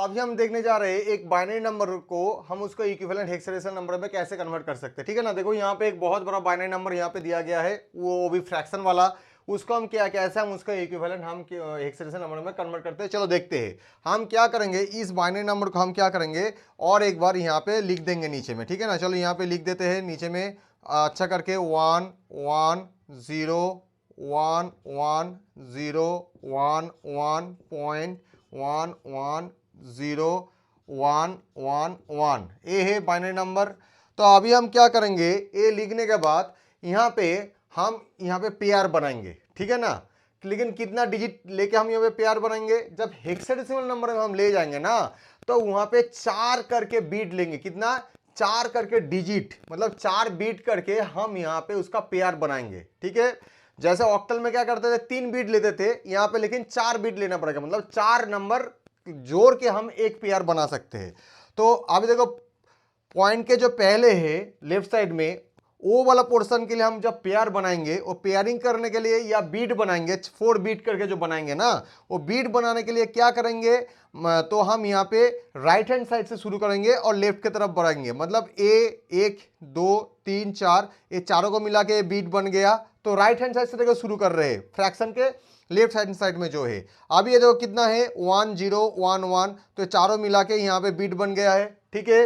अभी हम देखने जा रहे हैं एक बाइनरी नंबर को हम उसको इक्विवेलेंट हेक्साडेसिमल नंबर में कैसे कन्वर्ट कर सकते हैं। ठीक है ना, देखो यहाँ पे एक बहुत बड़ा बाइनरी नंबर यहाँ पे दिया गया है, वो भी फ्रैक्शन वाला। उसको हम क्या कैसे हम उसका इक्विवेलेंट हम हेक्साडेसिमल नंबर में कन्वर्ट करते हैं, चलो देखते हैं। हम क्या करेंगे, इस बाइनरी नंबर को हम क्या करेंगे और एक बार यहाँ पे लिख देंगे नीचे में। ठीक है ना, चलो यहाँ पे लिख देते हैं नीचे में अच्छा करके 1 1 0 1 1 0 1 1 पॉइंट 1 1 0 1 1 1। ये है बाइनरी नंबर। तो अभी हम क्या करेंगे, ये लिखने के बाद यहाँ पे हम यहाँ पे पेयर बनाएंगे। ठीक है ना, लेकिन कितना डिजिट लेके हम यहाँ पे पेयर बनाएंगे, जब हेक्साडेसिमल नंबर में हम ले जाएंगे ना तो वहां पे 4 करके बीट लेंगे। कितना, 4 करके डिजिट, मतलब 4 बीट करके हम यहाँ पे उसका पेयर बनाएंगे। ठीक है, जैसे ऑक्टल में क्या करते थे 3 बीट लेते थे, यहाँ पे लेकिन 4 बीट लेना पड़ेगा, मतलब 4 नंबर जोड़ के हम एक पेयर बना सकते हैं। तो अभी देखो पॉइंट के जो पहले है लेफ्ट साइड में वो वाला पोर्शन के लिए हम जब पेयर बनाएंगे, वो पेयरिंग करने के लिए या बीट बनाएंगे, 4 बीट करके जो बनाएंगे ना, वो बीट बनाने के लिए क्या करेंगे, तो हम यहाँ पे राइट हैंड साइड से शुरू करेंगे और लेफ्ट की तरफ बढ़ाएंगे। मतलब ए 1 2 3 4, ये चारों को मिला के बीट बन गया। तो राइट हैंड साइड से देखो शुरू कर रहे हैं, फ्रैक्शन के लेफ्ट हैंड साइड में जो है। अब ये देखो कितना है 1 0 1 1, तो चारों मिला के यहाँ पे बीट बन गया है। ठीक है,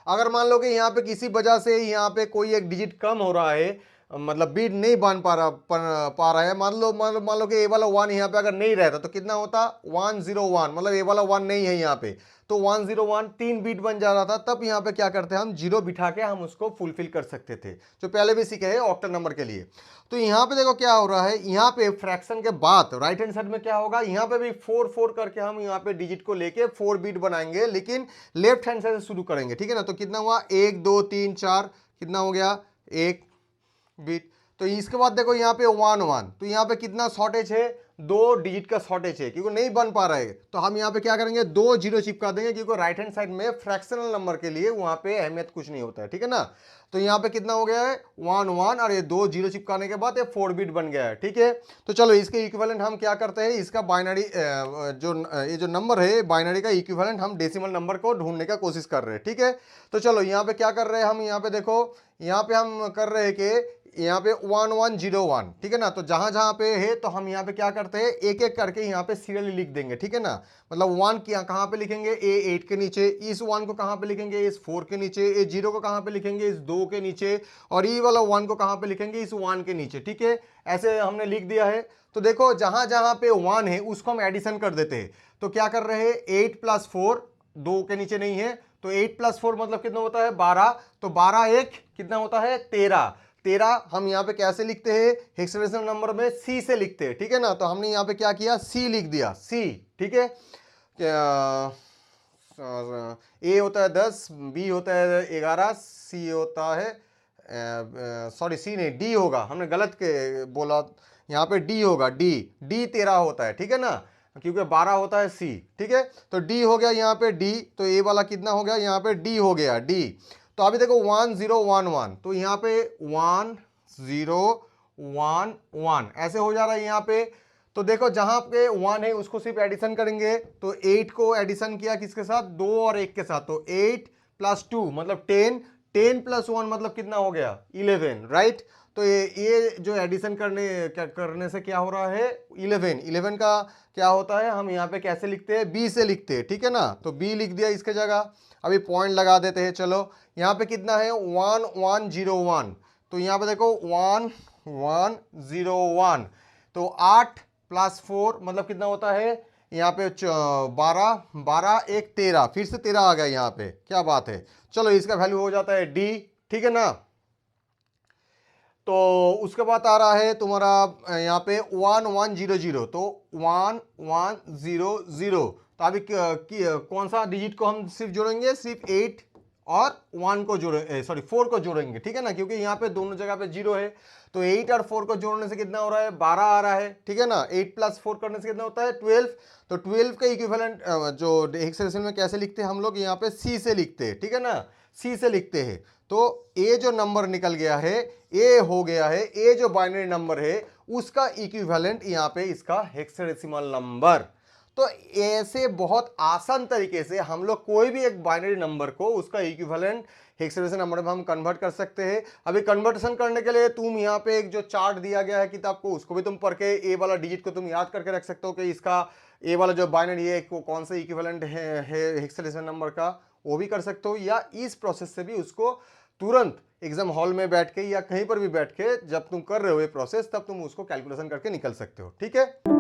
अगर मान लो कि यहाँ पे किसी वजह से यहाँ पे कोई एक डिजिट कम हो रहा है, मतलब बीट नहीं बन पा रहा है, मान लो कि ए वाला 1 यहाँ पे अगर नहीं रहता तो कितना होता 1 0 1, मतलब ए वाला 1 नहीं है यहाँ पे, तो 1 0 1 3 बीट बन जा रहा था। तब यहाँ पे क्या करते हैं हम, जीरो बिठा के हम उसको फुलफिल कर सकते थे, जो पहले भी सीखे हैं ऑक्टल नंबर के लिए। तो यहाँ पे देखो क्या हो रहा है, यहाँ पे फ्रैक्शन के बाद राइट हैंड साइड में क्या होगा, यहाँ पे भी 4 4 करके हम यहाँ पे डिजिट को लेके 4 बीट बनाएंगे, लेकिन लेफ्ट हैंड साइड से शुरू करेंगे। ठीक है ना, तो कितना हुआ 1 2 3 4, कितना हो गया 1 बीट। तो इसके बाद देखो यहाँ पे 1 1, तो यहाँ पे कितना शॉर्टेज है, 2 डिजिट का शॉर्टेज है, क्योंकि नहीं बन पा रहा है। तो हम यहाँ पे क्या करेंगे, 2 जीरो चिपका देंगे, क्योंकि राइट हैंड साइड में फ्रैक्शनल नंबर के लिए वहां पे अहमियत कुछ नहीं होता है। ठीक है ना, तो यहाँ पे कितना हो गया है 1 1, और ये 2 जीरो चिपकाने के बाद ये 4 बीट बन गया है। ठीक है, तो चलो इसके इक्विवेलेंट हम क्या करते हैं, इसका बाइनरी ये जो नंबर है बाइनरी का इक्विवेलेंट हम डेसिमल नंबर को ढूंढने का कोशिश कर रहे हैं। ठीक है, तो चलो यहाँ पे क्या कर रहे हैं हम, यहाँ पे देखो यहाँ पे हम कर रहे हैं कि यहाँ पे 1 1 0 1। ठीक है ना, तो जहां जहां पे है तो हम यहाँ पे क्या करते हैं, एक एक करके यहाँ पे सीरियली लिख देंगे। ठीक है ना, मतलब 1 कहाँ पे लिखेंगे, ए 8 के नीचे, इस 1 को कहाँ पे लिखेंगे, इस 4 के नीचे, ए 0 को कहाँ पे लिखेंगे, इस 2 के नीचे, और ये वाला 1 को कहाँ पे लिखेंगे, इस 1 के नीचे। ठीक है, ऐसे हमने लिख दिया है। तो देखो जहां जहां पे 1 है उसको हम एडिशन कर देते हैं। तो क्या कर रहे हैं, 8 + 4, 2 के नीचे नहीं है, तो 8 + 4 मतलब कितना होता है 12, तो 12 1 कितना होता है 13। 13 हम यहाँ पे कैसे लिखते हैं, हेक्साडेसिमल नंबर में सी से लिखते हैं। ठीक है ना, तो हमने यहाँ पे क्या किया, सी लिख दिया, सी। ठीक है, ए होता है 10, बी होता है 11, सी होता है सॉरी सी नहीं डी होगा, हमने गलत के बोला, यहाँ पे डी होगा, डी 13 होता है। ठीक है ना, क्योंकि 12 होता है सी। ठीक है, तो डी हो गया यहाँ पे डी, तो ए वाला कितना हो गया, यहाँ पे डी हो गया डी। तो अभी देखो 1 0 1 1, तो यहाँ पे 1 0 1 1 ऐसे हो जा रहा है यहाँ पे। तो देखो जहां पे 1 है उसको सिर्फ एडिशन करेंगे, तो 8 को एडिशन किया किसके साथ, 2 और 1 के साथ, तो 8 + 2 मतलब 10, 10 + 1 मतलब कितना हो गया 11, राइट। तो ये जो एडिशन करने से क्या हो रहा है 11, 11 का क्या होता है, हम यहाँ पे कैसे लिखते हैं, बी से लिखते हैं। ठीक है ना, तो बी लिख दिया इसके जगह। अभी पॉइंट लगा देते हैं। चलो यहाँ पे कितना है 1 1 0 1, तो यहाँ पे देखो 1 1 0 1, तो 8 + 4 मतलब कितना होता है यहाँ पे 12 12 1 13, फिर से 13 आ गया यहाँ पे, क्या बात है। चलो इसका वैल्यू हो जाता है डी। ठीक है ना, तो उसके बाद आ रहा है तुम्हारा यहाँ पे 1 1 0 0, तो 1 1 0 0, तो अभी कौन सा डिजिट को हम सिर्फ जोड़ेंगे, सिर्फ 8 और 1 को जोड़ेंगे, सॉरी 4 को जोड़ेंगे। ठीक है ना, क्योंकि यहाँ पे दोनों जगह पे 0 है, तो 8 और 4 को जोड़ने से कितना हो रहा है 12 आ रहा है। ठीक है ना, 8 + 4 करने से कितना होता है 12, तो 12 का इक्विवेलेंट जो हेक्साडेसिमल में कैसे लिखते हैं हम लोग, यहाँ पे सी से लिखते हैं। ठीक है ना, सी से लिखते हैं। तो ए जो नंबर निकल गया है, ए हो गया है, ए जो बाइनरी नंबर है उसका इक्विवेलेंट यहाँ पे इसका हेक्साडेसिमल नंबर। तो तो ऐसे बहुत आसान तरीके से हम लोग कोई भी एक बाइनरी नंबर को उसका इक्विवेलेंट हेक्साडेसिमल नंबर में हम कन्वर्ट कर सकते हैं। अभी कन्वर्टेशन करने के लिए तुम यहाँ पे एक जो चार्ट दिया गया है किताब को, उसको भी तुम पढ़ के ए वाला डिजिट को तुम याद करके रख सकते हो कि इसका ए वाला जो बाइनरी है को कौन सा इक्विवेलेंट है हेक्साडेसिमल नंबर का, वो भी कर सकते हो। या इस प्रोसेस से भी उसको तुरंत एग्जाम हॉल में बैठ के या कहीं पर भी बैठ के जब तुम कर रहे हो ये प्रोसेस, तब तुम उसको कैलकुलेशन करके निकल सकते हो। ठीक है।